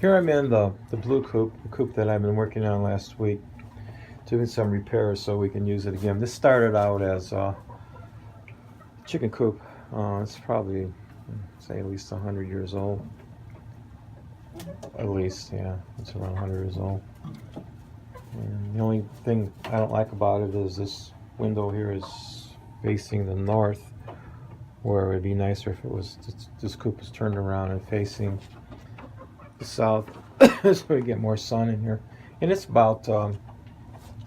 Here I'm in the blue coop, the coop that I've been working on last week, doing some repairs so we can use it again. This started out as a chicken coop. It's probably, say, at least 100 years old. At least, yeah, it's around 100 years old. And the only thing I don't like about it is this window here is facing the north, where it would be nicer if it was this coop was turned around and facing the south, so we get more sun in here. And it's about I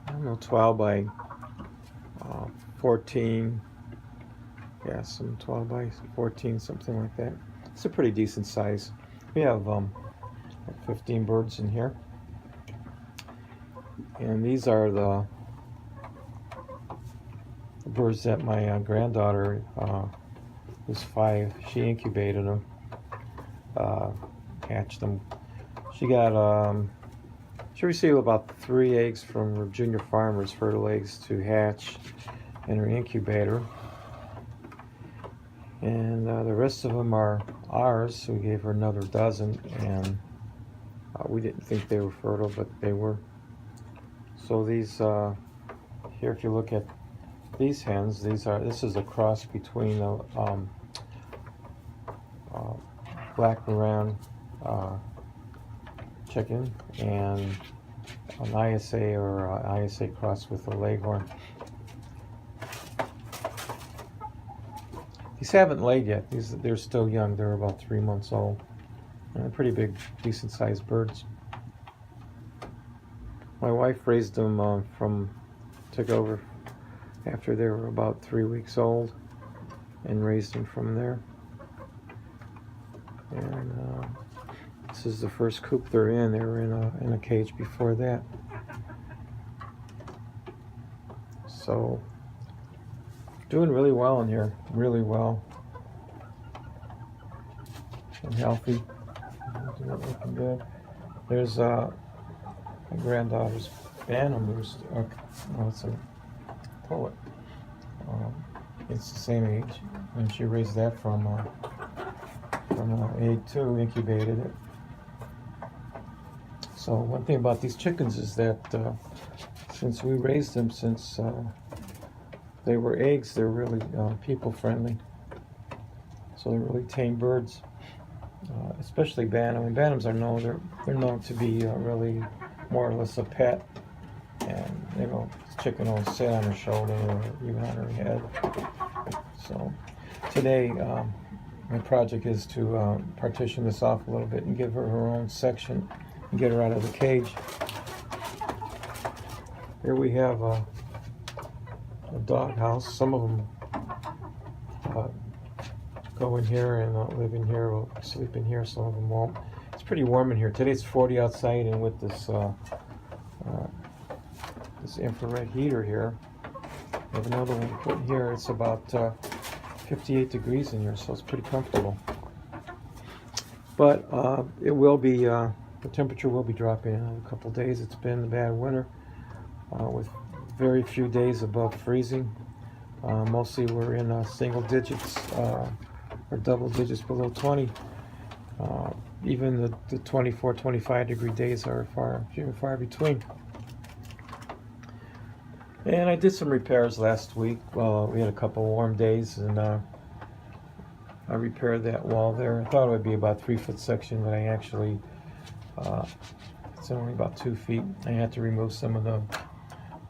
don't know, 12 by 14. Yeah, some 12 by 14, something like that. It's a pretty decent size. We have 15 birds in here, and these are the birds that my granddaughter, who's 5, she incubated them, hatched them. She got she received about 3 eggs from her junior farmers, fertile eggs to hatch in her incubator, and the rest of them are ours. So we gave her another dozen, and we didn't think they were fertile, but they were. So these here, if you look at these hens, this is a cross between a black Maran chicken and an ISA, or ISA cross with a Leghorn. These haven't laid yet. They're still young. They're about 3 months old. And they're pretty big, decent sized birds. My wife raised them took over after they were about 3 weeks old and raised them from there. And this is the first coop they're in. They were in a cage before that. So doing really well in here, really well and healthy. Looking good. There's my granddaughter's Bantam rooster. No, it's a pullet. It's the same age, and she raised that from egg too, incubated it. So one thing about these chickens is that since we raised them since they were eggs, they're really people friendly. So they're really tame birds, especially Bantam. And Bantams are known, they're known to be really more or less a pet. And the chicken will sit on her shoulder or even on her head. So today my project is to partition this off a little bit and give her her own section and get her out of the cage. Here we have a dog house. Some of them go in here and live in here, will sleep in here. Some of them won't. It's pretty warm in here. Today it's 40 outside, and with this this infrared heater here, I have another one put in here. It's about 58 degrees in here, so it's pretty comfortable. But it will be the temperature will be dropping in a couple days. It's been a bad winter with very few days above freezing. Mostly we're in single digits or double digits below 20. Even the 24, 25 degree days are few and far between. And I did some repairs last week. We had a couple warm days, and I repaired that wall there. I thought it would be about 3 foot section, but I actually it's only about 2 feet. I had to remove some of the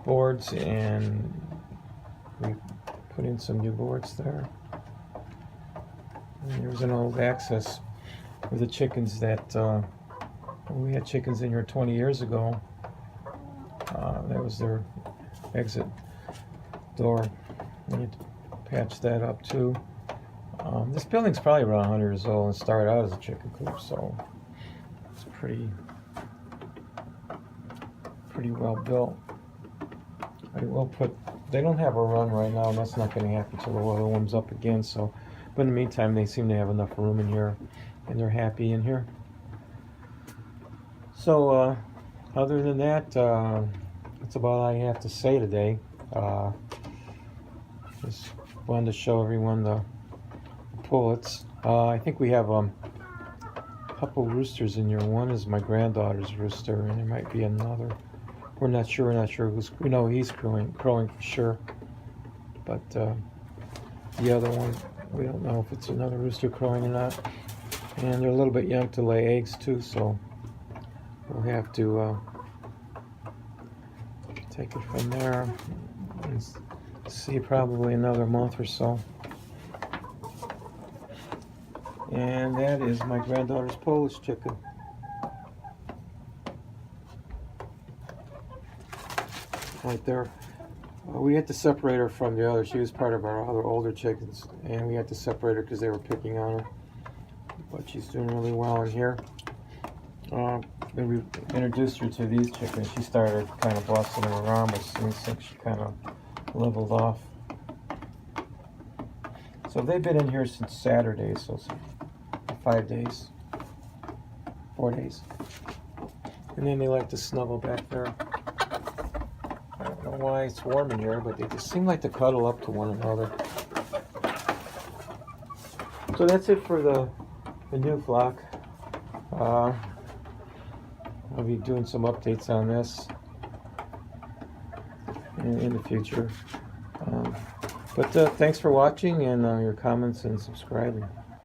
boards, and we put in some new boards there. And there was an old access with the chickens that we had chickens in here 20 years ago. That was their exit door. We need to patch that up too. This building's probably around 100 years old and started out as a chicken coop, so it's pretty well built. I will put. They don't have a run right now, and that's not going to happen until the weather warms up again. So, but in the meantime, they seem to have enough room in here, and they're happy in here. So, other than that, that's about all I have to say today. Just wanted to show everyone the pullets. I think we have couple roosters in here. One is my granddaughter's rooster, and there might be another. We're not sure. We're not sure who's. We know he's crowing for sure, but the other one, we don't know if it's another rooster crowing or not. And they're a little bit young to lay eggs too, so we'll have to take it from there and see probably another month or so. And that is my granddaughter's Polish chicken. Right there. We had to separate her from the other. She was part of our other older chickens, and we had to separate her because they were picking on her. But she's doing really well in here. We introduced her to these chickens. She started kind of busting them around, but since she kind of leveled off. So they've been in here since Saturday, so 5 days, 4 days. And then they like to snuggle back there. I don't know why it's warm in here, but they just seem like to cuddle up to one another. So that's it for the new flock. I'll be doing some updates on this in the future. But thanks for watching and your comments and subscribing.